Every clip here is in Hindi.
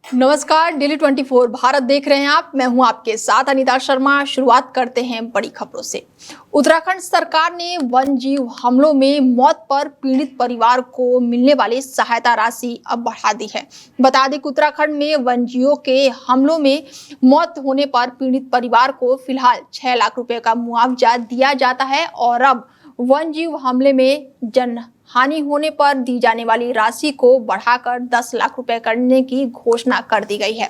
नमस्कार, डेली 24 भारत देख रहे हैं आप। मैं हूं आपके साथ अनीता शर्मा। शुरुआत करते हैं बड़ी खबरों से। उत्तराखंड सरकार ने वन्यजीव हमलों में मौत पर पीड़ित परिवार को मिलने वाली सहायता राशि अब बढ़ा दी है। बता दें कि उत्तराखंड में वन्यजीवों के हमलों में मौत होने पर पीड़ित परिवार को फिलहाल 6 लाख रुपए का मुआवजा दिया जाता है और अब वन्यजीव हमले में जन हानि होने पर दी जाने वाली राशि को बढ़ाकर 10 लाख रुपए करने की घोषणा कर दी गई है।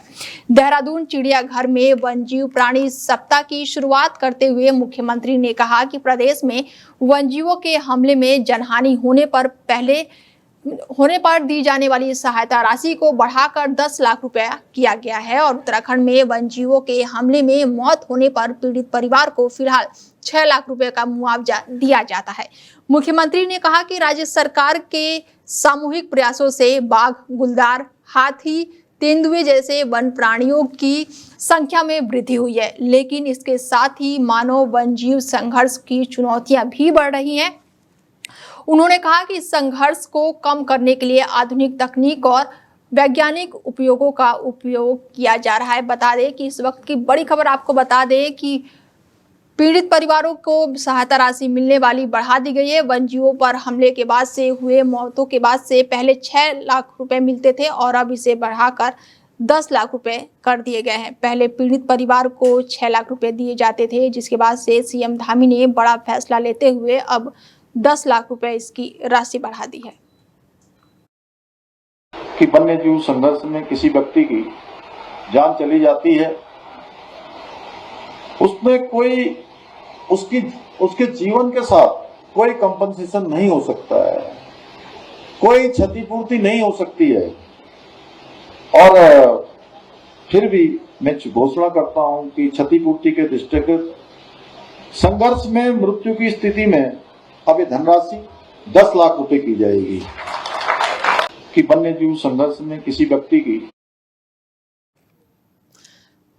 देहरादून चिड़ियाघर में वन्यजीव प्राणी सप्ताह की शुरुआत करते हुए मुख्यमंत्री ने कहा कि प्रदेश में वन्यजीवों के हमले में जनहानि होने पर दी जाने वाली सहायता राशि को बढ़ाकर 10 लाख रुपया किया गया है और उत्तराखंड में वन्यजीवों के हमले में मौत होने पर पीड़ित परिवार को फिलहाल 6 लाख रुपए का मुआवजा दिया जाता है। मुख्यमंत्री ने कहा कि राज्य सरकार के सामूहिक प्रयासों से बाघ, गुलदार, हाथी, तेंदुए जैसे वन प्राणियों की संख्या में वृद्धि हुई है, लेकिन इसके साथ ही मानव वन्यजीव संघर्ष की चुनौतियां भी बढ़ रही हैं। उन्होंने कहा कि इस संघर्ष को कम करने के लिए आधुनिक तकनीक और वैज्ञानिक उपयोगों का उपयोग किया जा रहा है। बता दें कि इस वक्त की बड़ी खबर आपको बता दें कि पीड़ित परिवारों को सहायता राशि मिलने वाली बढ़ा दी गई है। वन्यजीवों पर हमले के बाद से हुए मौतों के बाद से पहले 6 लाख रुपए मिलते थे और अब इसे बढ़ाकर 10 लाख रुपए कर दिए गए हैं। पहले पीड़ित परिवार को 6 लाख रुपए दिए जाते थे, जिसके बाद से सीएम धामी ने बड़ा फैसला लेते हुए अब 10 लाख रुपए इसकी राशि बढ़ा दी है। कि वन्य जीव संघर्ष में किसी व्यक्ति की जान चली जाती है, उसमें कोई उसके जीवन के साथ कोई कंपनसेशन नहीं हो सकता है, कोई क्षतिपूर्ति नहीं हो सकती है। और फिर भी मैं घोषणा करता हूं कि क्षतिपूर्ति के दृष्टिगत संघर्ष में मृत्यु की स्थिति में अब ये धनराशि 10 लाख रुपए की जाएगी कि वन्य जीव संघर्ष में किसी व्यक्ति की।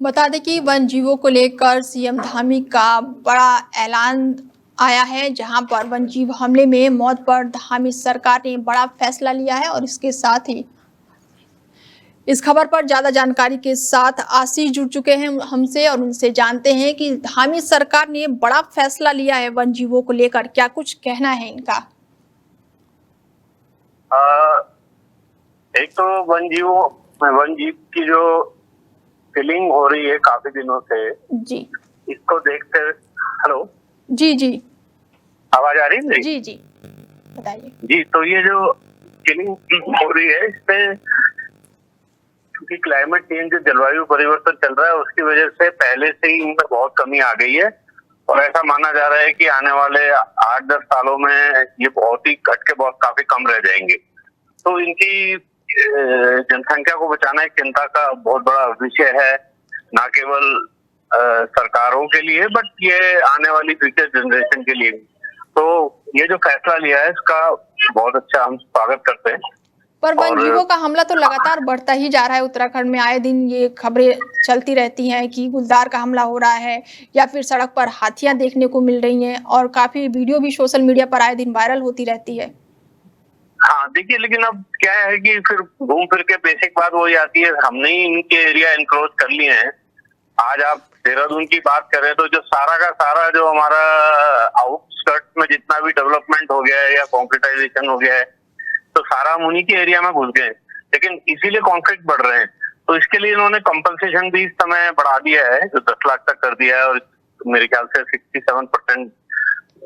बता दें कि वन्यजीवों को लेकर सीएम धामी का बड़ा ऐलान आया है, जहां पर वन्यजीव हमले में मौत पर धामी सरकार ने बड़ा फैसला लिया है। और इसके साथ ही इस खबर पर ज्यादा जानकारी के साथ आशीष जुड़ चुके हैं हमसे और उनसे जानते हैं कि धामी सरकार ने बड़ा फैसला लिया है वन्यजीवों को लेकर, क्या कुछ कहना है इनका? एक तो वन्यजीव की जो फीलिंग हो रही है काफी दिनों से जी, इसको देखते। हेलो जी जी, आवाज आ रही है? जी जी, बताइए जी। तो ये जो फीलिंग हो रही है इसमें क्योंकि क्लाइमेट चेंज, जलवायु परिवर्तन चल रहा है, उसकी वजह से पहले से ही इनमें बहुत कमी आ गई है और ऐसा माना जा रहा है कि आने वाले 8-10 सालों में ये बहुत ही घट के काफी कम रह जाएंगे। तो इनकी जनसंख्या को बचाना एक चिंता का बहुत बड़ा विषय है, ना केवल सरकारों के लिए बट ये आने वाली फ्यूचर जनरेशन के लिए। तो ये जो फैसला लिया है इसका बहुत अच्छा हम स्वागत करते हैं। पर वन्यजीवों का हमला तो लगातार बढ़ता ही जा रहा है। उत्तराखंड में आए दिन ये खबरें चलती रहती हैं कि गुलदार का हमला हो रहा है या फिर सड़क पर हाथियां देखने को मिल रही हैं और काफी वीडियो भी सोशल मीडिया पर आए दिन वायरल होती रहती है। हाँ देखिए, लेकिन अब क्या है कि फिर घूम फिर के बेसिक बात वही आती है, हमने ही इनके एरिया इनक्रोच कर लिए हैं। आज आप देहरादून की बात करें तो जो सारा का सारा जो हमारा आउटस्कर्ट में जितना भी डेवलपमेंट हो गया है या कॉन्क्रीटाइजेशन हो गया है, तो सारा हम उन्हीं के एरिया में घुस गए, लेकिन इसीलिए कॉन्फ्लिक्ट बढ़ रहे हैं। तो इसके लिए इन्होंने कंपनसेशन भी इस समय बढ़ा दिया है, जो 10 लाख तक कर दिया है और मेरे ख्याल से 67%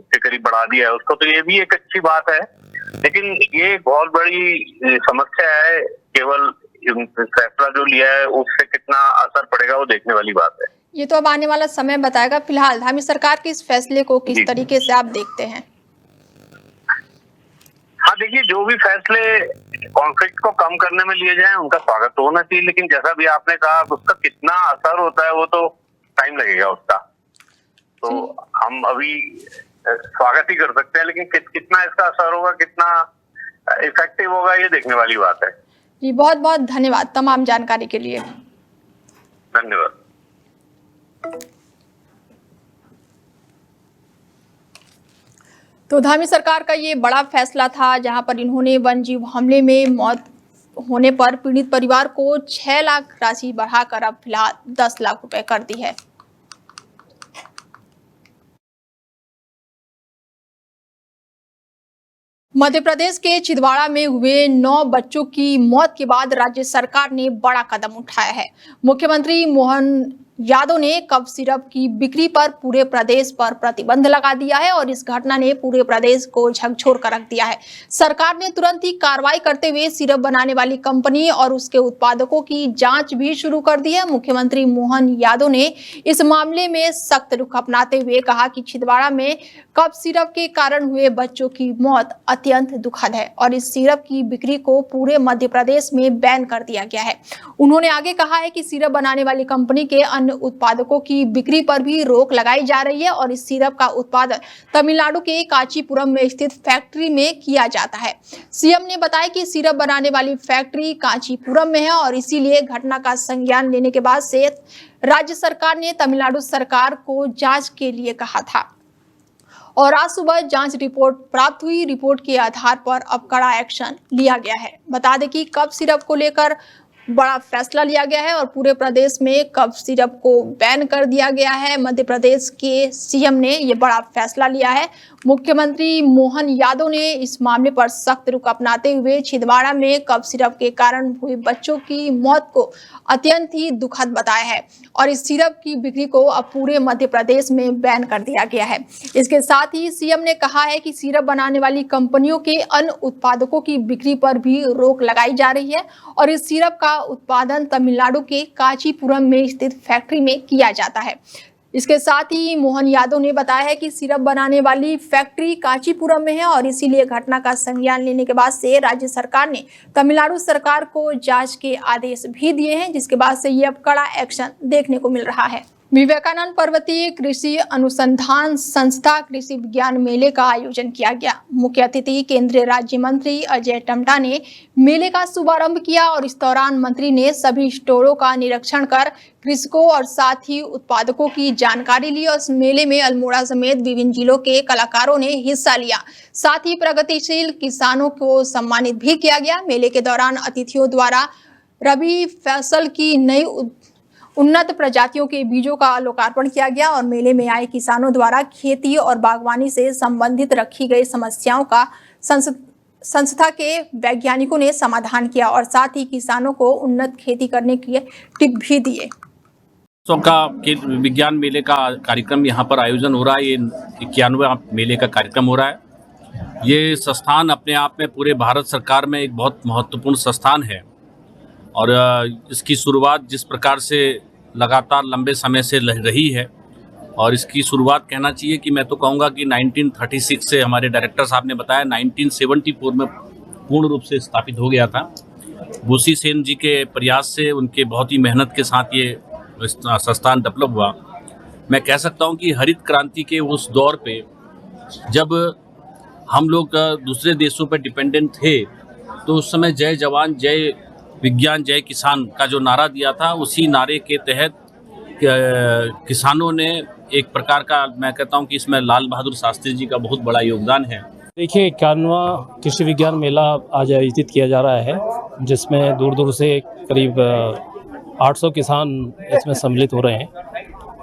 के करीब बढ़ा दिया है उसको। तो ये भी एक अच्छी बात है, लेकिन ये बहुत बड़ी समस्या है। केवल फैसला जो लिया है उससे कितना असर पड़ेगा वो देखने वाली बात है। ये तो अब आने वाला समय बताएगा। फिलहाल धामी सरकार के इस फैसले को किस तरीके से आप देखते हैं? हाँ देखिए, जो भी फैसले कॉन्फ्लिक्ट को कम करने में लिए जाएं उनका स्वागत तो होना चाहिए, लेकिन जैसा भी आपने कहा उसका कितना असर होता है वो तो टाइम लगेगा उसका। तो हम अभी स्वागत ही कर सकते हैं, लेकिन कितना इसका असर होगा, कितना इफेक्टिव होगा, ये देखने वाली बात है। जी, बहुत बहुत धन्यवाद तमाम जानकारी के लिए। धन्यवाद। तो धामी सरकार का ये बड़ा फैसला था, जहां पर इन्होंने वन्यजीव हमले में मौत होने पर पीड़ित परिवार को 6 लाख राशि बढ़ाकर अब फिलहाल 10 लाख रुपए कर दी है। मध्य प्रदेश के छिंदवाड़ा में हुए 9 बच्चों की मौत के बाद राज्य सरकार ने बड़ा कदम उठाया है। मुख्यमंत्री मोहन यादव ने कफ सिरप की बिक्री पर पूरे प्रदेश पर प्रतिबंध लगा दिया है और इस घटना ने पूरे प्रदेश को झकझोर कर रख दिया है। सरकार ने तुरंत ही कार्रवाई करते हुए सिरप बनाने वाली कंपनी और उसके उत्पादकों की जांच भी शुरू कर दी है। मुख्यमंत्री मोहन यादव ने इस मामले में सख्त रुख अपनाते हुए कहा कि छिंदवाड़ा में कफ सिरप के कारण हुए बच्चों की मौत अत्यंत दुखद है और इस सिरप की बिक्री को पूरे मध्य प्रदेश में बैन कर दिया गया है। उन्होंने आगे कहा है कि सिरप बनाने वाली कंपनी के अन्य उत्पादकों की बिक्री पर भी रोक लगाई जा रही है और इस सिरप का उत्पादन तमिलनाडु के कांचीपुरम में स्थित फैक्ट्री में किया जाता है। सीएम ने बताया कि सिरप बनाने वाली फैक्ट्री कांचीपुरम में है और इसीलिए घटना का संज्ञान लेने के बाद से राज्य सरकार ने तमिलनाडु सरकार को जांच के लिए कहा था और आज सुबह जांच रिपोर्ट प्राप्त हुई। रिपोर्ट के आधार पर अब कड़ा एक्शन लिया गया है। बता दें कि कफ सिरप को लेकर बड़ा फैसला लिया गया है और पूरे प्रदेश में कफ सिरप को बैन कर दिया गया है। मध्य प्रदेश के सीएम ने यह बड़ा फैसला लिया है। मुख्यमंत्री मोहन यादव ने इस मामले पर सख्त रुख अपनाते हुए छिंदवाड़ा में कफ सिरप के कारण हुए बच्चों की मौत को अत्यंत ही दुखद बताया है और इस सिरप की बिक्री को अब पूरे मध्य प्रदेश में बैन कर दिया गया है। इसके साथ ही सीएम ने कहा है कि सिरप बनाने वाली कंपनियों के अन्य उत्पादकों की बिक्री पर भी रोक लगाई जा रही है और इस सिरप का उत्पादन तमिलनाडु के कांचीपुरम में स्थित फैक्ट्री में किया जाता है। इसके साथ ही मोहन यादव ने बताया है कि सिरप बनाने वाली फैक्ट्री कांचीपुरम में है और इसीलिए घटना का संज्ञान लेने के बाद से राज्य सरकार ने तमिलनाडु सरकार को जांच के आदेश भी दिए हैं, जिसके बाद से ये अब कड़ा एक्शन देखने को मिल रहा है। विवेकानंद पर्वतीय कृषि अनुसंधान संस्था कृषि विज्ञान मेले का आयोजन किया गया। मुख्य अतिथि केंद्रीय राज्य मंत्री अजय टम्टा ने मेले का शुभारंभ किया और इस दौरान मंत्री ने सभी स्टोरों का निरीक्षण कर कृषकों और साथ ही उत्पादकों की जानकारी ली और इस मेले में अल्मोड़ा समेत विभिन्न जिलों के कलाकारों ने हिस्सा लिया। साथ ही प्रगतिशील किसानों को सम्मानित भी किया गया। मेले के दौरान अतिथियों द्वारा रबी फसल की नई उन्नत प्रजातियों के बीजों का लोकार्पण किया गया और मेले में आए किसानों द्वारा खेती और बागवानी से संबंधित रखी गई समस्याओं का संस्था के वैज्ञानिकों ने समाधान किया और साथ ही किसानों को उन्नत खेती करने के टिप भी दिए। का विज्ञान मेले का कार्यक्रम यहाँ पर आयोजन हो रहा है। ये 91वां मेले का कार्यक्रम हो रहा है। ये संस्थान अपने आप में पूरे भारत सरकार में एक बहुत महत्वपूर्ण संस्थान है और इसकी शुरुआत जिस प्रकार से लगातार लंबे समय से रही है और इसकी शुरुआत कहना चाहिए कि मैं तो कहूँगा कि 1936 से हमारे डायरेक्टर साहब ने बताया 1974 में पूर्ण रूप से स्थापित हो गया था। बुसी सेन जी के प्रयास से, उनके बहुत ही मेहनत के साथ ये संस्थान डेवलप हुआ। मैं कह सकता हूँ कि हरित क्रांति के उस दौर पे जब हम लोग दूसरे देशों पर डिपेंडेंट थे तो उस समय जय जवान जय विज्ञान जय किसान का जो नारा दिया था, उसी नारे के तहत किसानों ने एक प्रकार का, मैं कहता हूं कि इसमें लाल बहादुर शास्त्री जी का बहुत बड़ा योगदान है। देखिए 91वां कृषि विज्ञान मेला आज आयोजित किया जा रहा है, जिसमें दूर दूर से करीब 800 किसान इसमें सम्मिलित हो रहे हैं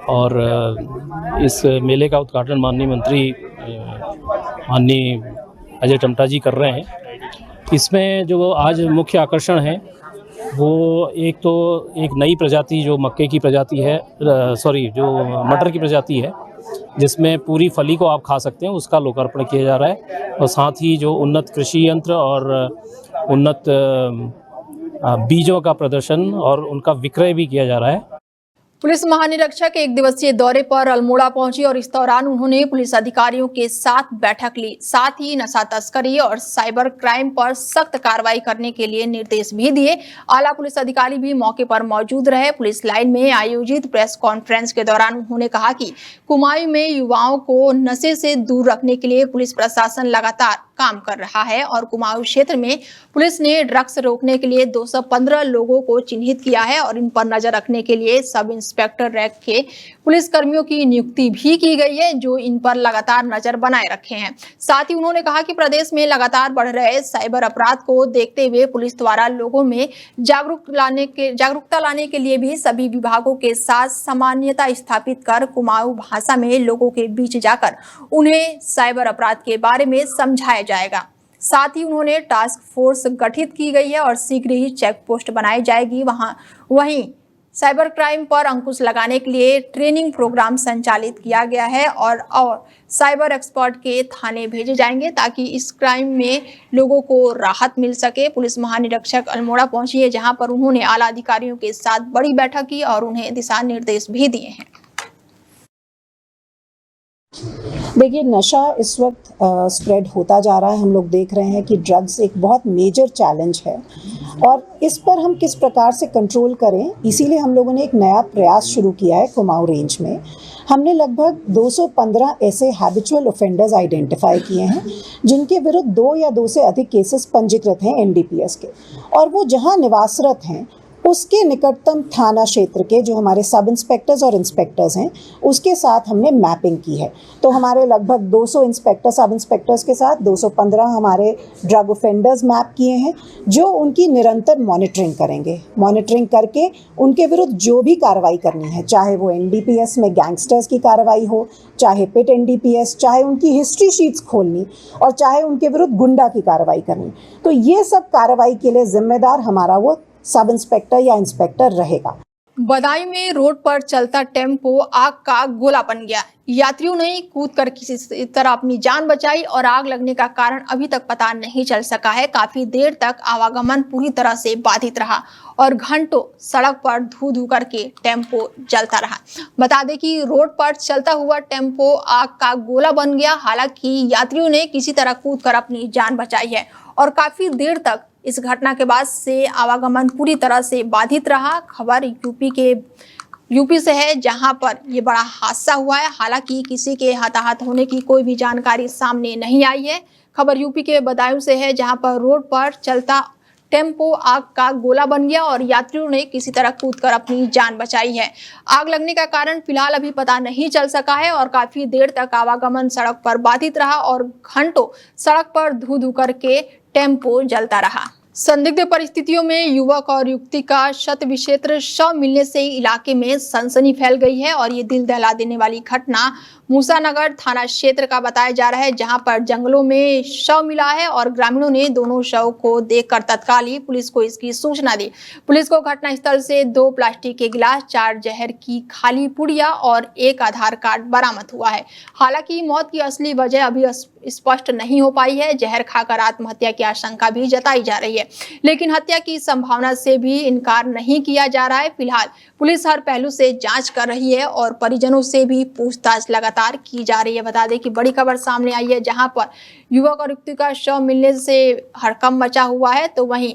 और इस मेले का उद्घाटन माननीय मंत्री माननीय अजय टम्टा जी कर रहे हैं। इसमें जो आज मुख्य आकर्षण है वो एक तो एक नई प्रजाति जो मक्के की प्रजाति है, जो मटर की प्रजाति है, जिसमें पूरी फली को आप खा सकते हैं, उसका लोकार्पण किया जा रहा है और साथ ही जो उन्नत कृषि यंत्र और उन्नत बीजों का प्रदर्शन और उनका विक्रय भी किया जा रहा है। पुलिस महानिरीक्षक एक दिवसीय दौरे पर अल्मोड़ा पहुंची और इस दौरान उन्होंने पुलिस अधिकारियों के साथ बैठक ली। साथ ही नशा तस्करी और साइबर क्राइम पर सख्त कार्रवाई करने के लिए निर्देश भी दिए। आला पुलिस अधिकारी भी मौके पर मौजूद रहे। पुलिस लाइन में आयोजित प्रेस कॉन्फ्रेंस के दौरान उन्होंने कहा कि कुमाऊं में युवाओं को नशे से दूर रखने के लिए पुलिस प्रशासन लगातार काम कर रहा है और कुमाऊं क्षेत्र में पुलिस ने ड्रग्स रोकने के लिए 215 लोगों को चिन्हित किया है और इन पर नजर रखने के लिए सब इंस्पेक्टर रैंक के पुलिस कर्मियों की नियुक्ति भी की गई है, जो इन पर लगातार नजर बनाए रखे हैं। साथ ही उन्होंने कहा कि प्रदेश में लगातार बढ़ रहे साइबर अपराध को देखते हुए पुलिस द्वारा लोगों में जागरूकता लाने के लिए भी सभी विभागों के साथ सामान्यता स्थापित कर कुमाऊं भाषा में लोगों के बीच जाकर उन्हें साइबर अपराध के बारे में समझाया जाएगा। साथ ही उन्होंने टास्क फोर्स गठित की गई है और शीघ्र ही चेक पोस्ट बनाई जाएगी। वहीं साइबर क्राइम पर अंकुश लगाने के लिए ट्रेनिंग प्रोग्राम संचालित किया गया है और साइबर एक्सपर्ट के थाने भेजे जाएंगे ताकि इस क्राइम में लोगों को राहत मिल सके। पुलिस महानिरीक्षक अल्मोड़ा पहुंची है, जहां पर उन्होंने आला अधिकारियों के साथ बड़ी बैठक की और उन्हें दिशा निर्देश भी दिए हैं। देखिए, नशा इस वक्त स्प्रेड होता जा रहा है। हम लोग देख रहे हैं कि ड्रग्स एक बहुत मेजर चैलेंज है और इस पर हम किस प्रकार से कंट्रोल करें, इसीलिए हम लोगों ने एक नया प्रयास शुरू किया है। कुमाऊं रेंज में हमने लगभग 215 ऐसे हैबिचुअल ऑफेंडर्स आइडेंटिफाई किए हैं जिनके विरुद्ध 2 या 2 से अधिक केसेस पंजीकृत हैं एनडीपीएस के, और वो जहां निवासरत हैं उसके निकटतम थाना क्षेत्र के जो हमारे सब इंस्पेक्टर्स और इंस्पेक्टर्स हैं उसके साथ हमने मैपिंग की है। तो हमारे लगभग 200 इंस्पेक्टर सब इंस्पेक्टर्स के साथ 215 हमारे ड्रग ऑफेंडर्स मैप किए हैं जो उनकी निरंतर मॉनिटरिंग करेंगे। मॉनिटरिंग करके उनके विरुद्ध जो भी कार्रवाई करनी है, चाहे वो एनडीपीएस में गैंगस्टर्स की कार्रवाई हो, चाहे पिट एनडीपीएस, चाहे उनकी हिस्ट्री शीट्स खोलनी और चाहे उनके विरुद्ध गुंडा की कार्रवाई करनी, तो ये सब कार्रवाई के लिए जिम्मेदार हमारा वो सब इंस्पेक्टर या इंस्पेक्टर रहेगा। बदायूं में रोड पर चलता टेम्पो आग का गोला बन गया। यात्रियों ने कूदकर किसी तरह अपनी जान बचाई और आग लगने का कारण अभी तक पता नहीं चल सका है। काफी देर तक आवागमन पूरी तरह से बाधित रहा और घंटों सड़क पर धू धू करके टेम्पो जलता रहा। बता दें कि रोड पर चलता हुआ टेम्पो आग का गोला बन गया। हालांकि यात्रियों ने किसी तरह कूदकर अपनी जान बचाई है और काफी देर तक इस घटना के बाद से आवागमन पूरी तरह से बाधित रहा। खबर यूपी से है, जहां पर ये बड़ा हादसा हुआ है। हालांकि किसी के हताहत होने की कोई भी जानकारी सामने नहीं आई है। खबर यूपी के बदायूं से है, जहां पर रोड पर चलता टेम्पो आग का गोला बन गया और यात्रियों ने किसी तरह कूदकर अपनी जान बचाई है। आग लगने का कारण फिलहाल अभी पता नहीं चल सका है और काफी देर तक आवागमन सड़क पर बाधित रहा और घंटों सड़क पर धू धू करके टेम्पो जलता रहा। संदिग्ध परिस्थितियों में युवक और युवती का शत विक्षेत्र शव मिलने से इलाके में सनसनी फैल गई है और ये दिल दहला देने वाली घटना मूसानगर थाना क्षेत्र का बताया जा रहा है, जहां पर जंगलों में शव मिला है और ग्रामीणों ने दोनों शव को देखकर तत्काल ही पुलिस को इसकी सूचना दी। पुलिस को घटनास्थल से 2 प्लास्टिक के गिलास, 4 जहर की खाली पुड़िया और 1 आधार कार्ड बरामद हुआ है। हालांकि मौत की असली वजह अभी स्पष्ट नहीं हो पाई है। जहर खाकर आत्महत्या की आशंका भी जताई जा रही है, लेकिन हत्या की संभावना से भी इनकार नहीं किया जा रहा है। फिलहाल पुलिस हर पहलू से जांच कर रही है और परिजनों से भी पूछताछ लगातार की जा रही है। बता दें कि बड़ी खबर सामने आई है, जहां पर युवक और युवती का शव मिलने से हड़कंप मचा हुआ है, तो वहीं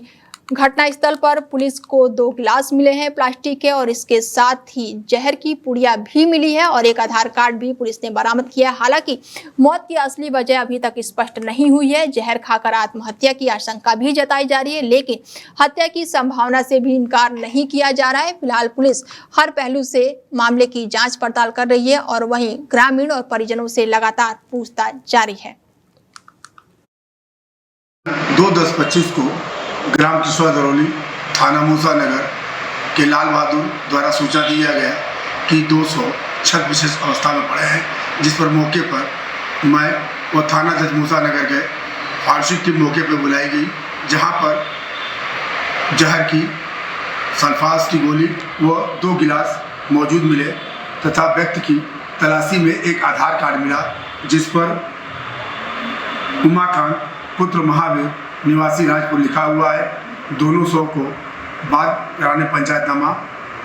घटनास्थल पर पुलिस को 2 गिलास मिले हैं प्लास्टिक के और इसके साथ ही जहर की पुड़िया भी मिली है और 1 आधार कार्ड भी पुलिस ने बरामद किया है। हालांकि मौत की असली वजह अभी तक स्पष्ट नहीं हुई है। जहर खाकर आत्महत्या की आशंका भी जताई जा रही है, लेकिन हत्या की संभावना से भी इनकार नहीं किया जा रहा है। फिलहाल पुलिस हर पहलू से मामले की जाँच पड़ताल कर रही है और वहीं ग्रामीण और परिजनों से लगातार पूछताछ जारी है। 2/10/25 को ग्राम किशोर दरौली थाना मूसानगर के लाल बहादुर द्वारा सूचना दिया गया कि 200 छत विशेष अवस्था में पड़े हैं, जिस पर मौके पर मैं व थाना जज मूसानगर के फार्शिक टीम मौके पर बुलाई गई, जहां पर जहर की सल्फास की गोली व 2 गिलास मौजूद मिले तथा व्यक्ति की तलाशी में 1 आधार कार्ड मिला, जिस पर उमाकांत पुत्र महावीर निवासी राजपुर लिखा हुआ है। दोनों शव को बाद कराने पंचायतनामा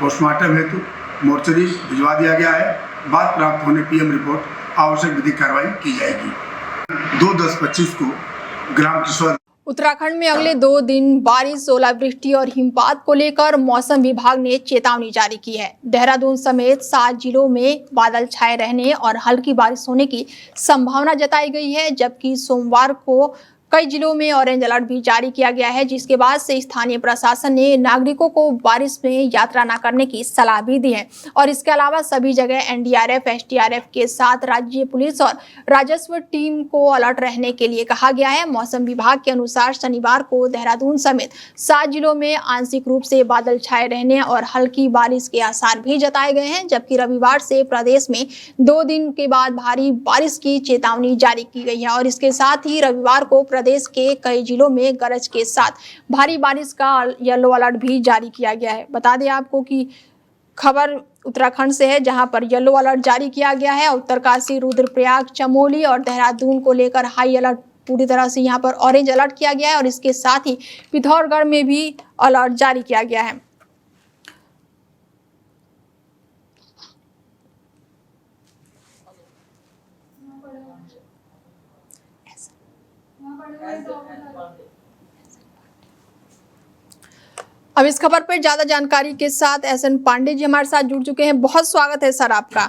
पोस्टमार्टम हेतु मोर्चरी भिजवा दिया गया है। बाद प्राप्त होने पीएम रिपोर्ट आवश्यक विधिक कार्रवाई की जाएगी। 2/10/25 को ग्राम किशोर। उत्तराखंड में अगले 2 दिन बारिश, ओलावृष्टि और हिमपात को लेकर मौसम विभाग ने चेतावनी जारी की है। देहरादून समेत 7 जिलों में बादल छाए रहने और हल्की बारिश होने की संभावना जताई गई है, जबकि सोमवार को कई जिलों में ऑरेंज अलर्ट भी जारी किया गया है, जिसके बाद से स्थानीय प्रशासन ने नागरिकों को बारिश में यात्रा न करने की सलाह भी दी है। और इसके अलावा सभी जगह एनडीआरएफ, एसडीआरएफ के साथ राज्य पुलिस और राजस्व टीम को अलर्ट रहने के लिए कहा गया है। मौसम विभाग के अनुसार शनिवार को देहरादून समेत 7 जिलों में आंशिक रूप से बादल छाए रहने और हल्की बारिश के आसार भी जताए गए हैं, जबकि रविवार से प्रदेश में 2 दिन के बाद भारी बारिश की चेतावनी जारी की गई है। और इसके साथ ही रविवार को प्रदेश के कई जिलों में गरज के साथ भारी बारिश का येलो अलर्ट भी जारी किया गया है। बता दें आपको कि खबर उत्तराखंड से है, जहां पर येलो अलर्ट जारी किया गया है। उत्तरकाशी, रुद्रप्रयाग, चमोली और देहरादून को लेकर हाई अलर्ट पूरी तरह से यहां पर ऑरेंज अलर्ट किया गया है। और इसके साथ ही पिथौरागढ़ में भी अलर्ट जारी किया गया है। अब इस खबर पर ज्यादा जानकारी के साथ एसएन पांडे जी हमारे साथ जुड़ चुके हैं। बहुत स्वागत है सर आपका।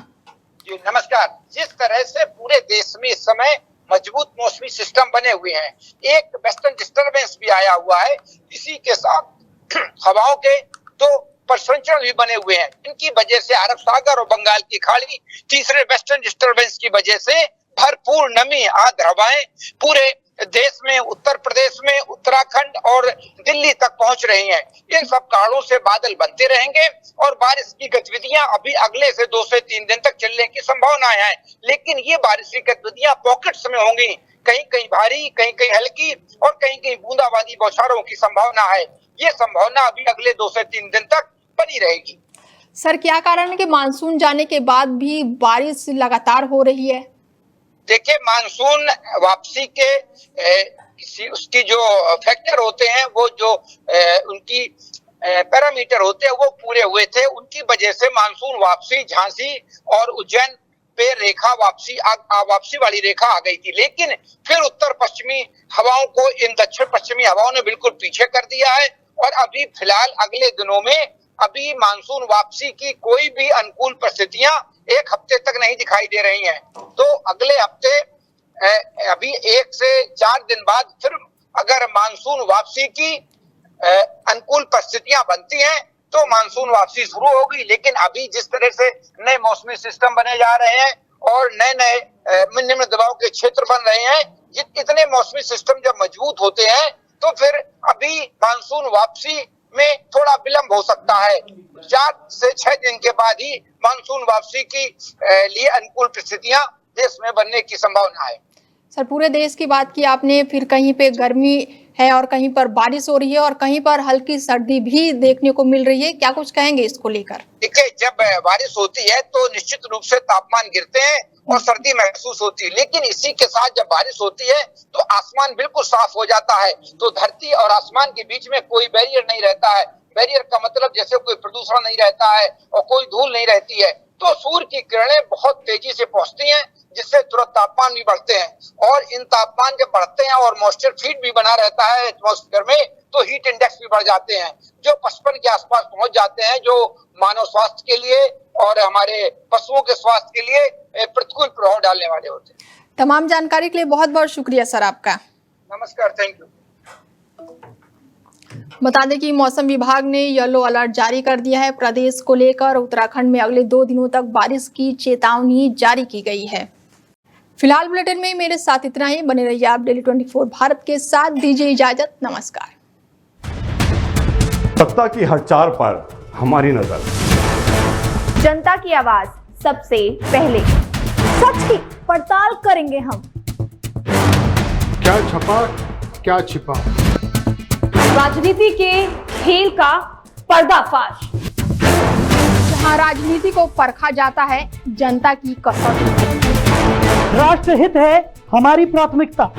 जी नमस्कार। जिस तरह से पूरे देश में इस समय मजबूत मौसमी सिस्टम बने हुए हैं, एक वेस्टर्न डिस्टर्बेंस भी आया हुआ है, इसी के साथ हवाओं के 2 प्रसंचरण भी बने हुए हैं। इनकी वजह से अरब सागर और बंगाल की खाड़ी, तीसरे वेस्टर्न डिस्टर्बेंस की वजह से भरपूर नमी, आर्द्र हवाएं पूरे देश में, उत्तर प्रदेश में, उत्तराखंड और दिल्ली तक पहुंच रही हैं। इन सब कारणों से बादल बनते रहेंगे और बारिश की गतिविधियां अभी अगले से 2 से 3 दिन तक चलने की संभावनाएं हैं। लेकिन ये बारिश की गतिविधियां पॉकेट्स में होंगी, कहीं कहीं भारी, कहीं कहीं हल्की और कहीं कहीं बूंदाबांदी बौछारों की संभावना है। ये संभावना अभी अगले 2 से 3 दिन तक बनी रहेगी। सर, क्या कारण है कि मानसून जाने के बाद भी बारिश लगातार हो रही है? देखिए, मानसून वापसी के उसकी जो फैक्टर होते हैं, वो जो उनकी पैरामीटर होते हैं, वो पूरे हुए थे। उनकी वजह से मानसून वापसी झांसी और उज्जैन पे रेखा वापसी वाली रेखा आ गई थी। लेकिन फिर उत्तर पश्चिमी हवाओं को इन दक्षिण पश्चिमी हवाओं ने बिल्कुल पीछे कर दिया है। और अभी फिलहाल अगले दिनों में अभी मानसून वापसी की कोई भी अनुकूल परिस्थितियां 1 हफ्ते तक नहीं दिखाई दे रही हैं। तो अगले हफ्ते अभी 1 से 4 दिन बाद फिर अगर मानसून वापसी की अनुकूल परिस्थितियां बनती हैं तो मानसून वापसी शुरू होगी। लेकिन अभी जिस तरह से नए मौसमी सिस्टम बने जा रहे हैं और नए निम्न दबाव के क्षेत्र बन रहे हैं, इतने मौसमी सिस्टम जब मजबूत होते हैं तो फिर अभी मानसून वापसी में थोड़ा विलंब हो सकता है। 4 से 6 दिन के बाद ही मानसून वापसी की लिए अनुकूल परिस्थितियां देश में बनने की संभावना है। सर, पूरे देश की बात की आपने, फिर कहीं पे गर्मी है और कहीं पर बारिश हो रही है और कहीं पर हल्की सर्दी भी देखने को मिल रही है, क्या कुछ कहेंगे इसको लेकर? देखिए, जब बारिश होती है तो निश्चित रूप से तापमान गिरते हैं और सर्दी महसूस होती है। लेकिन इसी के साथ जब बारिश होती है तो आसमान बिल्कुल साफ हो जाता है। तो धरती और आसमान के बीच में कोई बैरियर नहीं रहता है। बैरियर का मतलब जैसे कोई प्रदूषण नहीं रहता है और कोई धूल नहीं रहती है। तो सूर्य की किरणें बहुत तेजी से पहुंचती हैं, जिससे तुरंत तापमान भी बढ़ते हैं। और इन तापमान जब बढ़ते हैं और मॉइस्चर फीड भी बना रहता है एटमॉस्फेयर में, तो हीट इंडेक्स भी बढ़ जाते हैं, जो 55 के आसपास पहुंच जाते हैं, जो मानव स्वास्थ्य के लिए और हमारे पशुओं के स्वास्थ्य के लिए प्रतिकूल प्रभाव डालने वाले होते हैं। तमाम जानकारी के लिए बहुत बहुत शुक्रिया सर आपका। नमस्कार, थैंक यू। बता दें कि मौसम विभाग ने येलो अलर्ट जारी कर दिया है प्रदेश को लेकर। उत्तराखंड में अगले 2 दिनों तक बारिश की चेतावनी जारी की गई है। फिलहाल बुलेटिन में मेरे साथ इतना ही। बने रहिए आप डेली 24 भारत के साथ। दीजिए इजाजत, नमस्कार। सत्ता की हर चाल पर हमारी नजर, जनता की आवाज सबसे पहले, सच की पड़ताल करेंगे हम। क्या छपा क्या छिपा, राजनीति के खेल का पर्दाफाश, जहां राजनीति को परखा जाता है जनता की कसौटी। राष्ट्रहित है हमारी प्राथमिकता,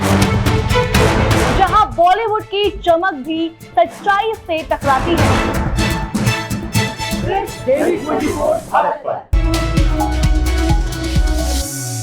जहां बॉलीवुड की चमक भी सच्चाई से टकराती है। डेली 24 भारत पर।